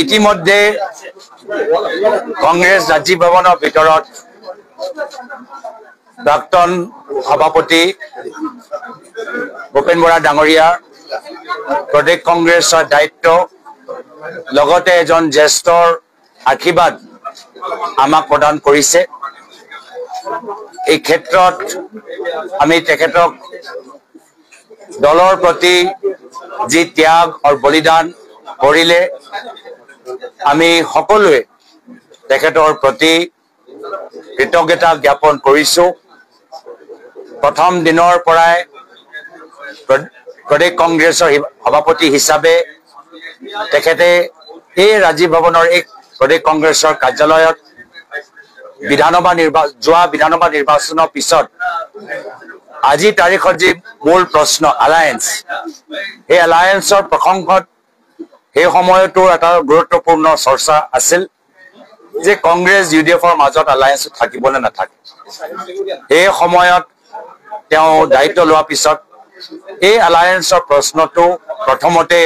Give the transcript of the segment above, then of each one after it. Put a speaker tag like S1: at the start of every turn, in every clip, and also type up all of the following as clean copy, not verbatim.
S1: ইতিমধ্যে কংগ্ৰেছ ৰাজ্যিক ভৱনৰ ভিতৰত প্ৰাক্তন সভাপতি ভূপেন বৰা ডাঙৰীয়া প্ৰদেশ কংগ্ৰেছৰ দায়িত্ব লগতে এজন জ্যেষ্ঠৰ আশীৰ্বাদ আমাক প্ৰদান কৰিছে। এই ক্ষেত্ৰত আমি তেখেতক দলৰ প্ৰতি যি ত্যাগ আৰু বলিদান কৰিলে আমি সকলোৱে তেখেতৰ প্ৰতি কৃতজ্ঞতা জ্ঞাপন কৰিছোঁ। প্ৰথম দিনৰ পৰাই প্ৰদেশ কংগ্ৰেছৰ সভাপতি হিচাপে তেখেতে এই ৰাজীৱ ভৱনৰ এক প্ৰদেশ কংগ্ৰেছৰ কাৰ্যালয়ত যোৱা বিধানসভা নিৰ্বাচনৰ পিছত আজি তাৰিখত যি মূল প্ৰশ্ন এলায়েন্স, এই এলায়েন্সৰ প্ৰসংগত সেই সময়তো এটা গুৰুত্বপূৰ্ণ চৰ্চা আছিল যে কংগ্ৰেছ UDFৰ মাজত এলায়েন্স থাকিব নে নাথাকে। এই সময়ত তেওঁ দায়িত্ব লোৱাৰ পিছত এই এলায়েন্সৰ প্ৰশ্নটো প্ৰথমতে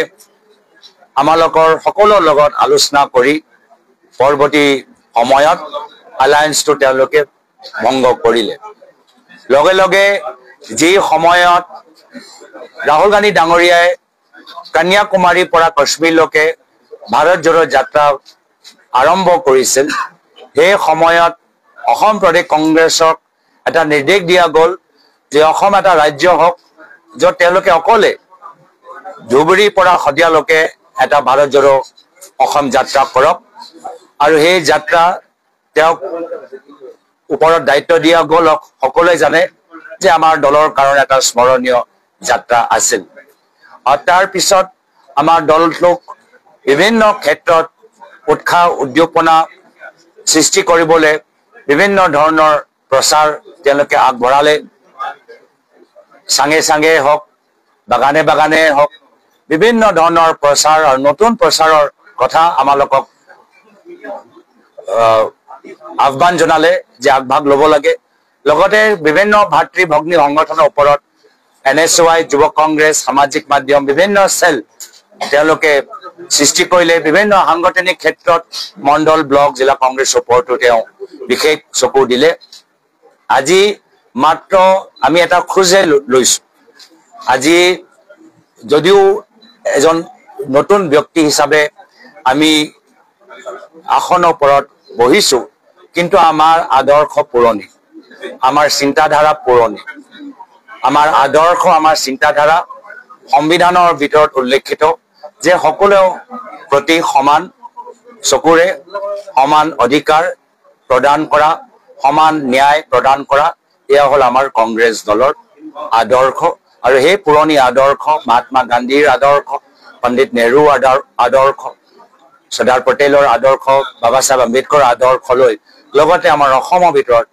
S1: আমালোকৰ সকলোৰ লগত আলোচনা কৰি পৰৱৰ্তী সময়ত এলায়েন্সটো তেওঁলোকে ভংগ কৰিলে। লগে লগে যি সময়ত ৰাহুল গান্ধী ডাঙৰীয়াই কন্যাকুমাৰীৰ পৰা কাশ্মীৰলৈকে ভাৰত জোড়ো যাত্ৰা আৰম্ভ কৰিছিল, সেই সময়ত অসম প্ৰদেশ কংগ্ৰেছক এটা নিৰ্দেশ দিয়া গ'ল যে অসম এটা ৰাজ্য হওক, য'ত তেওঁলোকে অকলে ধুবুৰীৰ পৰা শদিয়ালৈকে এটা ভাৰত জোড়ো অসম যাত্ৰা কৰক। আৰু সেই যাত্ৰা তেওঁক ওপৰত দায়িত্ব দিয়া গ'ল। সকলোৱে জানে যে আমাৰ দলৰ কাৰণে এটা স্মৰণীয় যাত্ৰা আছিল। আৰু তাৰ পিছত আমাৰ দলটোক বিভিন্ন ক্ষেত্ৰত উৎসাহ উদ্দীপনা সৃষ্টি কৰিবলৈ বিভিন্ন ধৰণৰ প্ৰচাৰ তেওঁলোকে আগবঢ়ালে। চাঙে চাঙে হওক, বাগানে বাগানে হওক, বিভিন্ন ধৰণৰ প্ৰচাৰ আৰু নতুন প্ৰচাৰৰ কথা আমালোকক আহ্বান জনালে যে আগভাগ ল'ব লাগে। লগতে বিভিন্ন ভাতৃ ভগ্নী সংগঠনৰ ওপৰত NSY, যুৱ কংগ্ৰেছ, সামাজিক মাধ্যম, বিভিন্ন চেল তেওঁলোকে সৃষ্টি কৰিলে। বিভিন্ন সাংগঠনিক ক্ষেত্ৰত মণ্ডল, ব্লক, জিলা কংগ্ৰেছৰ ওপৰতো তেওঁ বিশেষ চকু দিলে। আজি মাত্ৰ আমি এটা খোজে লৈছোঁ। আজি যদিও এজন নতুন ব্যক্তি হিচাপে আমি আসনৰ ওপৰত বহিছোঁ, কিন্তু আমাৰ আদৰ্শ পুৰণি, আমাৰ চিন্তাধাৰা পুৰণি। আমাৰ আদৰ্শ, আমাৰ চিন্তাধাৰা সংবিধানৰ ভিতৰত উল্লেখিত যে সকলোৰে প্ৰতি সমান চকুৰে সমান অধিকাৰ প্ৰদান কৰা, সমান ন্যায় প্ৰদান কৰা, এয়া হ'ল আমাৰ কংগ্ৰেছ দলৰ আদৰ্শ। আৰু সেই পুৰণি আদৰ্শ, মহাত্মা গান্ধীৰ আদৰ্শ, পণ্ডিত নেহৰুৰ আদৰ্শ, চৰ্দাৰ পেটেলৰ আদৰ্শ, বাবা চাহেব আম্বেদকাৰৰ আদৰ্শ লৈ লগতে আমাৰ অসমৰ ভিতৰত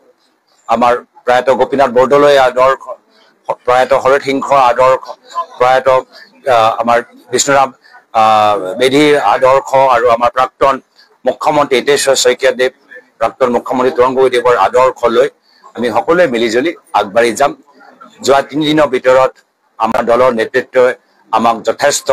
S1: আমাৰ প্ৰয়াত গোপীনাথ বৰদলৈৰ আদৰ্শ, প্ৰয়াত শৰৎ সিংহৰ আদৰ্শ, প্ৰয়াত আমাৰ বিষ্ণুৰাম মেধিৰ আদৰ্শ আৰু আমাৰ প্ৰাক্তন মুখ্যমন্ত্ৰী হিতেশ্বৰ শইকীয়াদেৱ, প্ৰাক্তন মুখ্যমন্ত্ৰী তৰুণ গগৈদেৱৰ আদৰ্শ লৈ আমি সকলোৱে মিলিজুলি আগবাঢ়ি যাম। যোৱা 3 দিনৰ ভিতৰত আমাৰ দলৰ নেতৃত্বই আমাক যথেষ্ট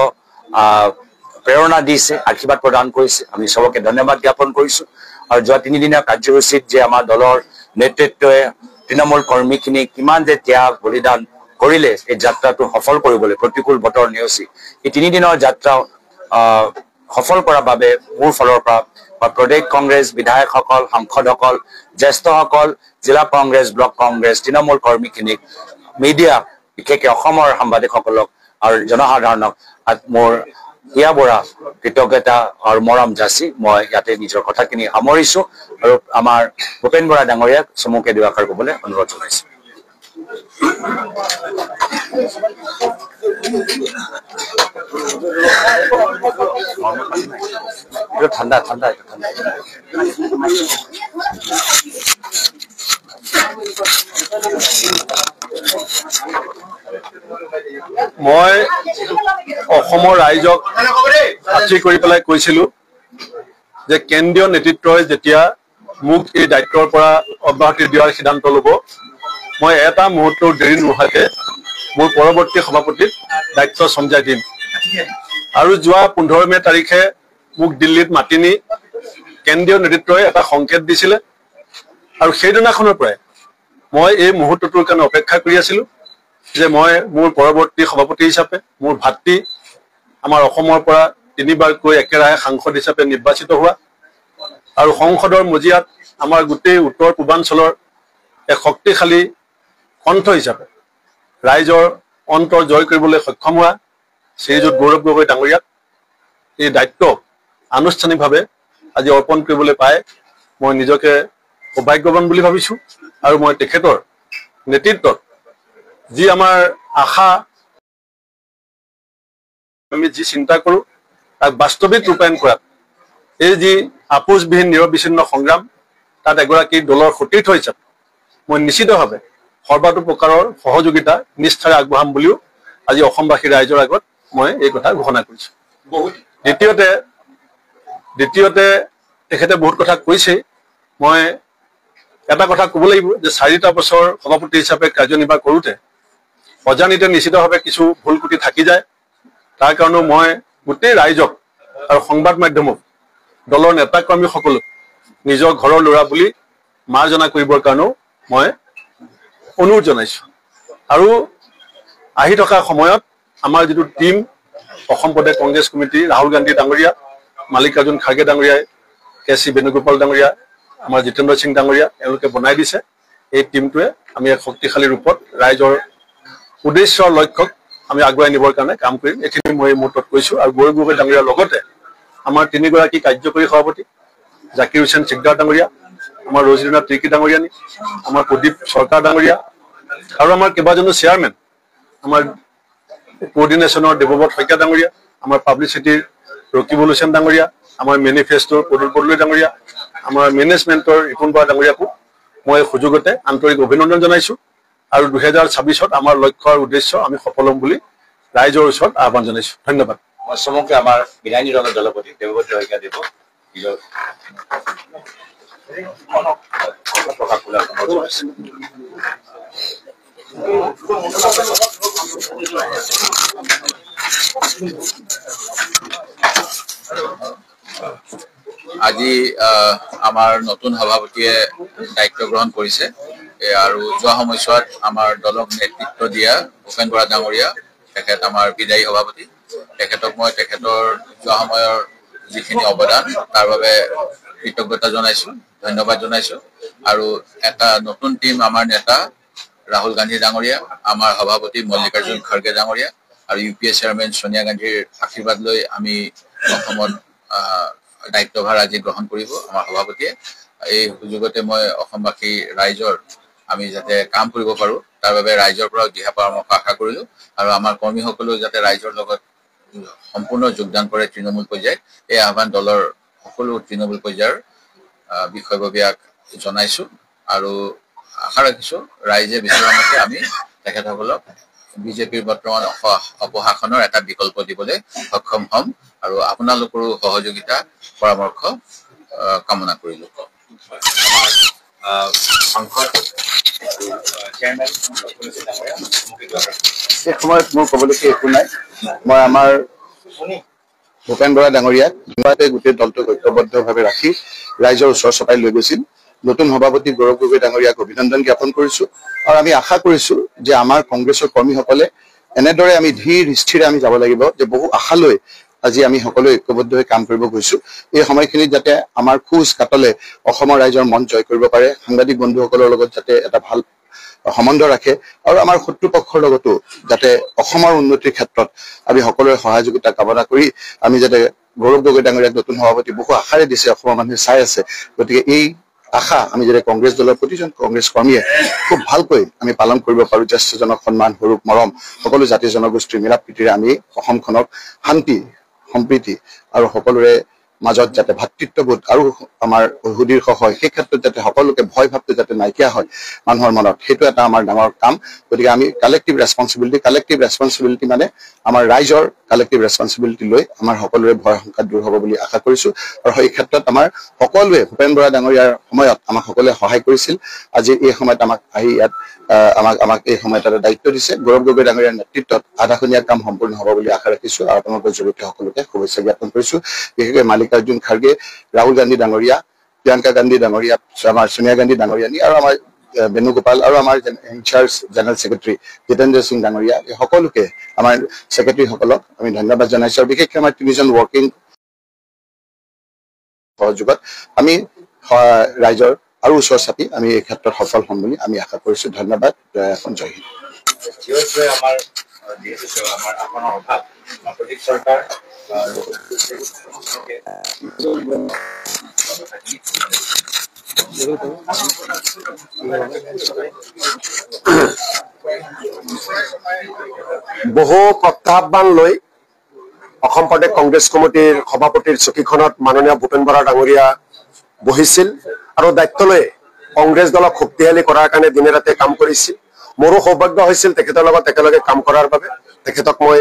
S1: প্ৰেৰণা দিছে, আশীৰ্বাদ প্ৰদান কৰিছে। আমি চবকে ধন্যবাদ জ্ঞাপন কৰিছোঁ। আৰু যোৱা 3 দিনীয়া কাৰ্যসূচীত যে আমাৰ দলৰ নেতৃত্বই তৃণমূল কৰ্মীখিনিক কিমান যে ত্যাগ বলিদান কৰিলে এই যাত্ৰাটো সফল কৰিবলৈ, প্ৰতিকূল বতৰ নেওচি এই 3 দিনৰ যাত্ৰা সফল কৰাৰ বাবে মোৰ ফালৰ পৰা প্ৰদেশ কংগ্ৰেছ বিধায়কসকল, সাংসদসকল, জ্যেষ্ঠসকল, জিলা কংগ্ৰেছ, ব্লক কংগ্ৰেছ, তৃণমূল কৰ্মীখিনিক, মিডিয়া, বিশেষকৈ অসমৰ সাংবাদিকসকলক আৰু জনসাধাৰণক মোৰ হিয়া বৰা কৃতজ্ঞতা আৰু মৰম যাচি মই ইয়াতে নিজৰ কথাখিনি সামৰিছোঁ আৰু আমাৰ ভূপেন বৰা ডাঙৰীয়াক চমুকে দুআষাৰ ক'বলৈ অনুৰোধ জনাইছোঁ। ঠাণ্ডা ঠাণ্ডা ঠাণ্ডা
S2: মই অসমৰ ৰাইজক সাক্ষী কৰি পেলাই কৈছিলোঁ যে কেন্দ্ৰীয় নেতৃত্বই যেতিয়া মোক এই দায়িত্বৰ পৰা অব্যাহতি দিয়াৰ সিদ্ধান্ত ল'ব, মই এটা মুহূৰ্তৰ দেৰি নোহোৱাকৈ মোৰ পৰৱৰ্তী সভাপতিত দায়িত্ব চমজাই দিম। আৰু যোৱা 15 মে তাৰিখে মোক দিল্লীত মাতি নি কেন্দ্ৰীয় নেতৃত্বই এটা সংকেত দিছিলে আৰু সেইদিনাখনৰ পৰাই মই এই মুহূৰ্তটোৰ কাৰণে অপেক্ষা কৰি আছিলো যে মই মোৰ পৰৱৰ্তী সভাপতি হিচাপে মোৰ ভাতৃ আমাৰ অসমৰ পৰা 3বাৰকৈ একেৰাহে সাংসদ হিচাপে নিৰ্বাচিত হোৱা আৰু সংসদৰ মজিয়াত আমাৰ গোটেই উত্তৰ পূৰ্বাঞ্চলৰ এক শক্তিশালী কণ্ঠ হিচাপে ৰাইজৰ অন্তৰ জয় কৰিবলৈ সক্ষম হোৱা শ্ৰীযুত গৌৰৱ গগৈ ডাঙৰীয়াক এই দায়িত্ব আনুষ্ঠানিকভাৱে আজি অৰ্পণ কৰিবলৈ পাই মই নিজকে সৌভাগ্যৱান বুলি ভাবিছো আৰু মই তেখেতৰ নেতৃত্বত যি আমাৰ আশা আমি যি চিন্তা কৰো তাক বাস্তৱিক ৰূপায়ণ কৰাত এই যি আপোচবিহীন নিৰবিচ্ছিন্ন সংগ্ৰাম তাত এগৰাকী দলৰ সতীৰ্থ হিচাপে মই নিশ্চিতভাৱে সৰ্বাতোপ্ৰকাৰৰ সহযোগিতা নিষ্ঠাৰে আগবঢ়াম বুলিও আজি অসমবাসী ৰাইজৰ আগত মই এই কথা ঘোষণা কৰিছো। দ্বিতীয়তে তেখেতে বহুত কথা কৈছে। মই এটা কথা ক'ব লাগিব যে 4টা বছৰ সভাপতি হিচাপে কাৰ্যনিৰ্বাহ কৰোঁতে অজানিতে নিশ্চিতভাৱে কিছু ভুল ত্ৰুটি থাকি যায়। তাৰ কাৰণেও মই গোটেই ৰাইজক আৰু সংবাদ মাধ্যমক দলৰ নেতা কৰ্মীসকলক নিজৰ ঘৰৰ ল'ৰা বুলি মাৰ্জনা কৰিবৰ কাৰণেও মই অনুৰোধ জনাইছো। আৰু আহি থকা সময়ত আমাৰ যিটো টিম অসম প্ৰদেশ কংগ্ৰেছ কমিটি ৰাহুল গান্ধী ডাঙৰীয়া, মাল্লিকাৰ্জুন খাৰ্গে ডাঙৰীয়াই, কে চি বেণুগোপাল ডাঙৰীয়া, আমাৰ জিতেন্দ্ৰ সিং ডাঙৰীয়া এওঁলোকে বনাই দিছে। এই টিমটোৱে আমি এক শক্তিশালী ৰূপত ৰাইজৰ উদ্দেশ্য লক্ষ্যক আমি আগুৱাই নিবৰ কাৰণে কাম কৰিম। এইখিনি মই এই মুহূৰ্তত কৈছো। আৰু গৌৰৱ গগৈ ডাঙৰীয়াৰ লগতে আমাৰ 3গৰাকী কাৰ্যকৰী সভাপতি জাকিৰ হুছেইন চিকদাৰ ডাঙৰীয়া, আমাৰ ৰজনীনা তিৰ্কী ডাঙৰীয়ানী, আমাৰ প্ৰদীপ চৰকাৰ ডাঙৰীয়া আৰু আমাৰ কেইবাজনো চেয়াৰমেন, আমাৰ কোঅৰ্ডিনেশ্যনৰ দেৱব্ৰত শইকীয়া ডাঙৰীয়া, আমাৰ পাব্লিচিটিৰ ৰকিবুল হুছেইন ডাঙৰীয়া, আমাৰ মেনিফেষ্টোৰ পদুল বৰদলৈ ডাঙৰীয়া, আমাৰ মেনেজমেণ্টৰ ৰিপুণ বৰা ডাঙৰীয়াকো মই সুযোগতে আন্তৰিক অভিনন্দন জনাইছো। আৰু 2026ত আমাৰ লক্ষ্য আৰু উদ্দেশ্য আমি সফল হ'ম বুলি ৰাইজৰ ওচৰত আহ্বান জনাইছো। ধন্যবাদ।
S1: মই চমুকৈ আমাৰ বিধায়িনী দলৰ দলপতি দেৱব্ৰত শইকীয়া দেৱ নিজৰ প্ৰকাশ
S3: আজি আমাৰ নতুন সভাপতিয়ে দায়িত্ব গ্ৰহণ কৰিছে আৰু যোৱা সময়ছোৱাত আমাৰ দলক নেতৃত্ব দিয়া ভূপেন বৰা ডাঙৰীয়া তেখেত আমাৰ বিদায়ী সভাপতি। তেখেতক মই তেখেতৰ যোৱা সময়ৰ যিখিনি অৱদান তাৰ বাবে কৃতজ্ঞতা জনাইছো, ধন্যবাদ জনাইছো। আৰু এটা নতুন টিম আমাৰ নেতা ৰাহুল গান্ধী ডাঙৰীয়া, আমাৰ সভাপতি মল্লিকাৰ্জুন খাৰ্গে ডাঙৰীয়া আৰু UPA চেয়াৰমেন সোনিয়া গান্ধীৰ আশীৰ্বাদ লৈ আমি অসমত দায়িত্বভাৰ আজি গ্ৰহণ কৰিব আমাৰ সভাপতিয়ে। এই সুযোগতে মই অসমবাসী ৰাইজৰ আমি যাতে কাম কৰিব পাৰো তাৰ বাবে ৰাইজৰ পৰা দিহা পৰামৰ্শ আশা কৰিলো আৰু আমাৰ কৰ্মীসকলেও যাতে ৰাইজৰ লগত সম্পূৰ্ণ যোগদান কৰে তৃণমূল পৰ্যায়ত এই আহ্বান দলৰ সকলো তৃণমূল পৰ্যায়ৰ বিষয়ববীয়াক জনাইছো আৰু আশা ৰাখিছো ৰাইজে বিচৰা মতে আমি তেখেতসকলক বিজেপিৰ বৰ্তমান অপশাসনৰ এটা বিকল্প দিবলৈ সক্ষম হ'ম আৰু আপোনালোকৰো সহযোগিতা পৰামৰ্শ কামনা কৰিলো।
S4: এই সময়ত মোৰ ক'বলগীয়া একো নাই। মই আমাৰ ভূপেন বৰা ডাঙৰীয়াক গোটেই দলটোক ঐক্যবদ্ধভাৱে ৰাখি ৰাইজৰ ওচৰ চপাই লৈ গৈছিল। নতুন সভাপতি গৌৰৱ গগৈ ডাঙৰীয়াক অভিনন্দন জ্ঞাপন কৰিছো আৰু আমি আশা কৰিছো যে আমাৰ কংগ্ৰেছৰ কৰ্মীসকলে এনেদৰে আমি ধীৰ স্থিৰে আমি যাব লাগিব যে বহু আশা লৈ আজি আমি সকলোৱে ঐক্যবদ্ধ হৈ কাম কৰিব গৈছো। এই সময়খিনিত যাতে আমাৰ খোজ কাটলে অসমৰ ৰাইজৰ মন জয় কৰিব পাৰে, সাংবাদিক বন্ধুসকলৰ লগত যাতে এটা ভাল সম্বন্ধ ৰাখে আৰু আমাৰ শত্ৰুপক্ষৰ লগতো যাতে অসমৰ উন্নতিৰ ক্ষেত্ৰত আমি সকলোৰে সহযোগিতা কামনা কৰি আমি যাতে গৌৰৱ গগৈ ডাঙৰীয়াক নতুন সভাপতি বহু আশাৰে দিছে, অসমৰ মানুহে চাই আছে। গতিকে এই আশা আমি যাতে কংগ্ৰেছ দলৰ প্ৰতিজন কংগ্ৰেছ কৰ্মীয়ে খুব ভালকৈ আমি পালন কৰিব পাৰো। জ্যেষ্ঠজনক সন্মান, সৰুক মৰম, সকলো জাতি জনগোষ্ঠীৰ মিলা প্ৰীতিৰে আমি অসমখনক শান্তি, সম্প্ৰীতি আৰু সকলোৰে মাজত যাতে ভাতৃত্ববোধ আৰু আমাৰ সুদীৰ্ঘ হয়, সেই ক্ষেত্ৰত যাতে সকলোকে ভয় ভাৱটো যাতে নাইকিয়া হয় মানুহৰ মনত, সেইটো এটা আমাৰ ডাঙৰ কাম। গতিকে আমি কালেক্টিভ ৰেছপঞ্চিবিলিটি মানে আমাৰ ৰাইজৰ কালেক্টিভ ৰেছপঞ্চিবিলিটি লৈ আমাৰ সকলোৰে ভয় শংকা দূৰ হ'ব বুলি আশা কৰিছোঁ আৰু এই ক্ষেত্ৰত আমাৰ সকলোৱে ভূপেন বৰা ডাঙৰীয়াৰ সময়ত আমাক সকলোৱে সহায় কৰিছিল আজি এই সময়ত আমাক আহি ইয়াত আমাক এই সময়ত এটা দায়িত্ব দিছে গৌৰৱ গগৈ ডাঙৰীয়াৰ নেতৃত্বত আধাখনীয়া কাম সম্পূৰ্ণ হ'ব বুলি আশা ৰাখিছোঁ আৰু আপোনালোকৰ জৰিয়তে সকলোকে শুভেচ্ছা জ্ঞাপন কৰিছোঁ বিশেষকৈ মাল্লিকাৰ্জুন খাৰ্গে ৰাহুল গান্ধী ডাঙৰীয়া প্ৰিয়ংকা গান্ধী ডাঙৰীয়া আমাৰ সোনিয়া গান্ধী ডাঙৰীয়ানী আৰু আমাৰ বেণুগোপাল আৰু আমাৰ incharge general secretary Jitendra Singh ডাঙৰীয়া এই সকলোকে আমাৰ ছেক্ৰেটাৰীসকলক আমি ধন্যবাদ জনাইছোঁ আৰু বিশেষকৈ আমাৰ তিনিজন ৱৰ্কিং সহযোগত আমি ৰাইজৰ আৰু ওচৰ চাপি আমি এই ক্ষেত্ৰত সফল হ'ম বুলি আমি আশা কৰিছোঁ ধন্যবাদ জয় হিন্দ
S5: বহু প্ৰত্যাহ্বান লৈ অসম প্ৰদেশ কংগ্ৰেছ কমিটিৰ সভাপতিৰ চকীখনত মাননীয় ভূপেন বৰা ডাঙৰীয়া বহিছিল আৰু দায়িত্ব লৈ কংগ্ৰেছ দলক শক্তিশালী কৰাৰ কাৰণে দিনে ৰাতে কাম কৰিছিল মোৰো সৌভাগ্য হৈছিল তেখেতৰ লগত একেলগে কাম কৰাৰ বাবে তেখেতক মই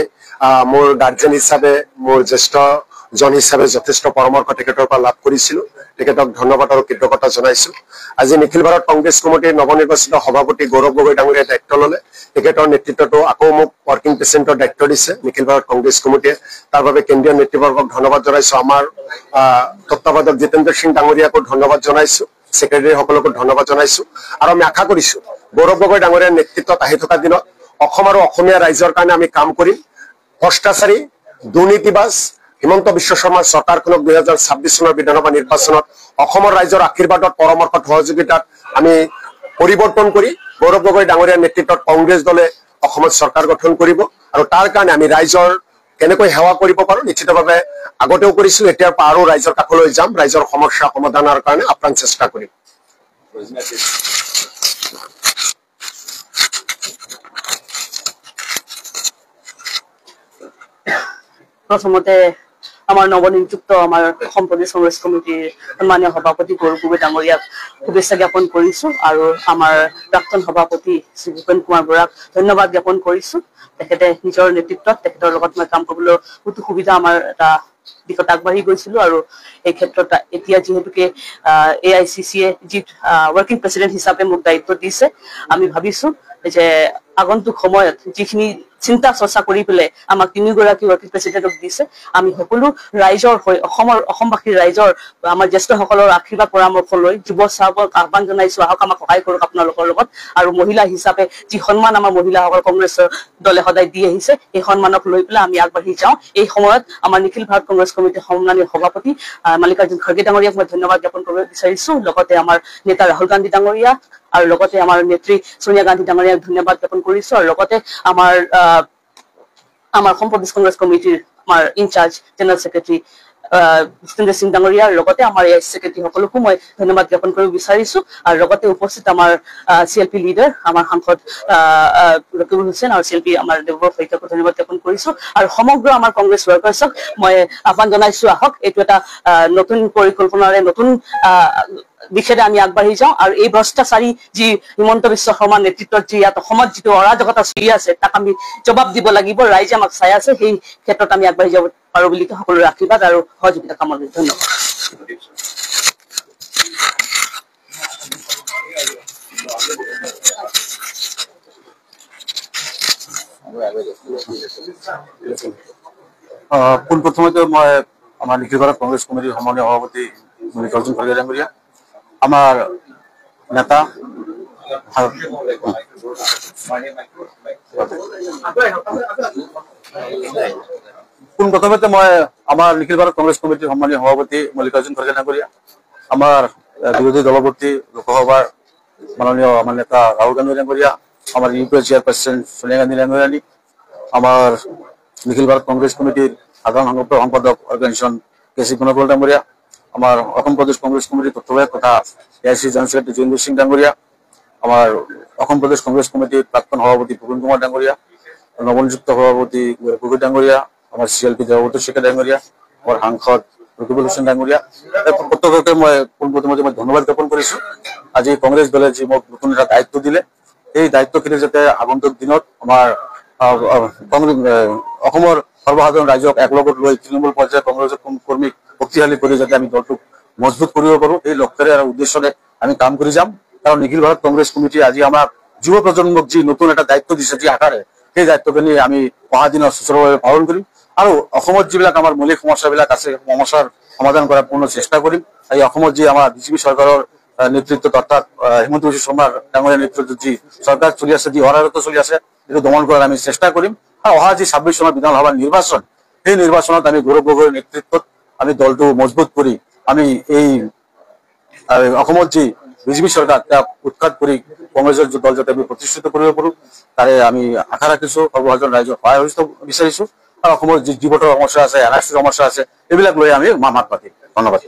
S5: মোৰ গাৰ্জেন হিচাপে মোৰ জ্যেষ্ঠজন হিচাপে যথেষ্ট পৰামৰ্শ তেখেতৰ পৰা লাভ কৰিছিলোঁ তেখেতক ধন্যবাদ আৰু কৃতজ্ঞতা জনাইছোঁ আজি নিখিল ভাৰত কংগ্ৰেছ কমিটিৰ নৱনিৰ্বাচিত সভাপতি গৌৰৱ গগৈ ডাঙৰীয়াই দায়িত্ব ল'লে তেখেতৰ নেতৃত্বটো আকৌ মোক ৱৰ্কিং প্ৰেচিডেণ্টৰ দায়িত্ব দিছে নিখিল ভাৰত কংগ্ৰেছ কমিটিয়ে তাৰ বাবে কেন্দ্ৰীয় নেতৃবৰ্গক ধন্যবাদ জনাইছোঁ আমাৰ তত্ত্বাৱধায়ক জিতেন্দ্ৰ সিং ডাঙৰীয়াকো ধন্যবাদ জনাইছোঁ ছেক্ৰেটাৰী সকলকো ধন্যবাদ জনাইছোঁ আৰু আমি আশা কৰিছোঁ গৌৰৱ গগৈ ডাঙৰীয়াৰ নেতৃত্বত আহি থকা দিনত অসম আৰু অসমীয়া ৰাইজৰ কাৰণে আমি কাম কৰিম ভ্ৰষ্টাচাৰী দুৰ্নীতিবাজ হিমন্ত বিশ্ব শৰ্মাৰ চৰকাৰখনক 2026 চনৰ বিধানসভা নিৰ্বাচনত অসমৰ ৰাইজৰ আশীৰ্বাদত পৰামৰ্শত সহযোগিতাত আমি পৰিৱৰ্তন কৰি গৌৰৱ গগৈ ডাঙৰীয়াৰ নেতৃত্বত কংগ্ৰেছ দলে অসমত চৰকাৰ গঠন কৰিব আৰু তাৰ কাৰণে আমি ৰাইজৰ কেনেকৈ সেৱা কৰিব পাৰো নিশ্চিতভাৱে আগতেও কৰিছিলোঁ এতিয়াৰ পৰা আৰু ৰাইজৰ কাষলৈ যাম ৰাইজৰ সমস্যা সমাধানৰ কাৰণে আপ্ৰাণ চেষ্টা কৰিম
S6: প্ৰথমতে আমাৰ নৱনিযুক্ত আমাৰ অসম প্ৰদেশ কংগ্ৰেছ কমিটিৰ সন্মানীয় সভাপতি গৌৰৱ গগৈ ডাঙৰীয়াক শুভেচ্ছা জ্ঞাপন কৰিছোঁ আৰু আমাৰ প্ৰাক্তন সভাপতি শ্ৰী ভূপেন কুমাৰ বৰাক ধন্যবাদ জ্ঞাপন কৰিছোঁ তেখেতে নিজৰ নেতৃত্বত তেখেতৰ লগত মই কাম কৰিবলৈ বহুতো সুবিধা আমাৰ এটা দিশত আগবাঢ়ি গৈছিলোঁ আৰু এই ক্ষেত্ৰত এতিয়া যিহেতুকে AICCয়ে যি ৱৰ্কিং প্ৰেচিডেণ্ট হিচাপে মোক দায়িত্ব দিছে আমি ভাবিছোঁ যে আগন্তুক সময়ত যিখিনি চিন্তা চৰ্চা কৰি পেলাই আমাক তিনিগৰাকী ৱৰ্কিং প্ৰেচিডেণ্টক দিছে আমি সকলো ৰাইজৰ হৈ অসমবাসীৰ ৰাইজৰ আমাৰ জ্যেষ্ঠসকলৰ আশীৰ্বাদ পৰামৰ্শ লৈ যুৱ চাহক আহ্বান জনাইছোঁ আহক আমাক সহায় কৰক আপোনালোকৰ লগত আৰু মহিলা হিচাপে যি সন্মান আমাৰ মহিলাসকল কংগ্ৰেছৰ দলে সদায় দি আহিছে এই সন্মানক লৈ পেলাই আমি আগবাঢ়ি যাওঁ এই সময়ত আমাৰ নিখিল ভাৰত কংগ্ৰেছ কমিটিৰ সন্মানীয় সভাপতি মাল্লিকাৰ্জুন খাৰ্গে ডাঙৰীয়াক মই ধন্যবাদ জ্ঞাপন কৰিব বিচাৰিছোঁ লগতে আমাৰ নেতা ৰাহুল গান্ধী ডাঙৰীয়া আৰু লগতে আমাৰ নেত্ৰী সোনিয়া গান্ধী ডাঙৰীয়াক ধন্যবাদ জ্ঞাপন কৰিছোঁ আৰু লগতে আমাৰ অসম প্ৰদেশ কংগ্ৰেছ কমিটিৰ আমাৰ incharge general secretary Jitendra Singh ডাঙৰীয়াৰ লগতে আমাৰ AIC ছেক্ৰেটাৰী সকলকো মই ধন্যবাদ জ্ঞাপন কৰিব বিচাৰিছোঁ আৰু লগতে উপস্থিত আমাৰ CLP লিডাৰ আমাৰ সাংসদ ৰকিবুল হুছেইন আৰু CLP আমাৰ দেৱৰ শইকীয়াকো ধন্যবাদ জ্ঞাপন কৰিছোঁ আৰু সমগ্ৰ আমাৰ কংগ্ৰেছ ৱৰ্কাৰ্ছক মই আহ্বান জনাইছোঁ আহক এইটো এটা নতুন পৰিকল্পনাৰে নতুন দিশেৰে আমি আগবাঢ়ি যাওঁ আৰু এই ভ্ৰষ্টাচাৰী যি হিমন্ত বিশ্ব শৰ্মাৰ নেতৃত্বত যি ইয়াত অসমত যিটো অৰাজকতা চলি আছে তাক আমি জবাব দিব লাগিব ৰাইজে আমাক চাই আছে সেই ক্ষেত্ৰত আমি আগবাঢ়ি যাব পাৰোঁ বুলি সকলোৰে আশীৰ্বাদ আৰু সহযোগিতা কামনা ধন্যবাদ
S2: পোনপ্ৰথমতে মই আমাৰ নিখিল ভাৰত কংগ্ৰেছ কমিটিৰ সন্মানীয় সভাপতি মাল্লিকাৰ্জুন খাৰ্গে ডাঙৰীয়া আমাৰ নেতা পোনপ্ৰথমতে মই আমাৰ নিখিল ভাৰত কংগ্ৰেছ কমিটিৰ সন্মানীয় সভাপতি মাল্লিকাৰ্জুন খাৰ্গে ডাঙৰীয়া আমাৰ বিৰোধী দলপতি লোকসভাৰ মাননীয় আমাৰ নেতা ৰাহুল গান্ধী ডাঙৰীয়া আমাৰ UPA চেয়াৰপাৰ্চন সোনিয়া গান্ধী ডাঙৰীয়ানী আমাৰ নিখিল ভাৰত কংগ্ৰেছ কমিটিৰ সাধাৰণ সম্পাদক অৰ্গেনাইজেশ্যন KC গুণগোপাল ডাঙৰীয়া আমাৰ অসম প্ৰদেশ কংগ্ৰেছ কমিটিৰ তত্ত্বাৱধায়ক তথা AIC general secretary Jitendra Singh ডাঙৰীয়া আমাৰ অসম প্ৰদেশ কংগ্ৰেছ কমিটিৰ প্ৰাক্তন সভাপতি ভূপেন কুমাৰ ডাঙৰীয়া নৱনিযুক্ত সভাপতি গগৈ ডাঙৰীয়া আমাৰ CLP দেৱব্ৰত শইকীয়া ডাঙৰীয়া আমাৰ সাংসদ ৰকিবুল হুছেইন ডাঙৰীয়া প্ৰত্যেককে মই পোনপ্ৰথমতে মই ধন্যবাদ জ্ঞাপন কৰিছোঁ আজি কংগ্ৰেছ দলে যি মোক নতুন এটা দায়িত্ব দিলে এই দায়িত্বখিনি যাতে আগন্তুক দিনত আমাৰ অসমৰ
S7: সৰ্বসাধাৰণ ৰাইজক একলগত লৈ তৃণমূল পৰ্যায়ত কংগ্ৰেছৰ কৰ্মীক শক্তিশালী কৰি যাতে আমি দলটোক মজবুত কৰিব পাৰোঁ এই লক্ষ্যৰে আৰু উদ্দেশ্যৰে আমি কাম কৰি যাম। কাৰণ নিখিল ভাৰত কংগ্ৰেছ কমিটিয়ে আজি আমাক যুৱ প্ৰজন্মক যি নতুন এটা দায়িত্ব দিছে যি আকাৰে সেই দায়িত্বখিনি আমি অহা দিনত সুচাৰুভাৱে পালন কৰিম আৰু অসমত যিবিলাক আমাৰ মৌলিক সমস্যাবিলাক আছে সমস্যাৰ সমাধান কৰাৰ পূৰ্ণ চেষ্টা কৰিম। এই অসমত যি আমাৰ বিজেপি চৰকাৰৰ নেতৃত্বত অৰ্থাৎ হিমন্ত বিশ্ব শৰ্মাৰ ডাঙৰীয়া নেতৃত্বত যি চৰকাৰ চলি আছে যি অৰাজকতা চলি আছে এইটো দমন কৰাৰ আমি চেষ্টা কৰিম আৰু অহা যি 26 চনৰ বিধানসভাৰ নিৰ্বাচন সেই নিৰ্বাচনত আমি গৌৰৱ গগৈৰ নেতৃত্বত আমি দলটো মজবুত কৰি আমি এই অসমত যি বিজেপি চৰকাৰ তাক উৎখাত কৰি কংগ্ৰেছৰ দল যাতে আমি প্ৰতিষ্ঠিত কৰিব পাৰোঁ তাৰে আমি আশা ৰাখিছোঁ। সৰ্বসাধাৰণ ৰাইজৰ সহায় সহযোগিতা বিচাৰিছোঁ আৰু অসমৰ যি জীৱতৰ সমস্যা আছে NRCৰ সমস্যা আছে এইবিলাক লৈ আমি মাত পাতিম। ধন্যবাদ।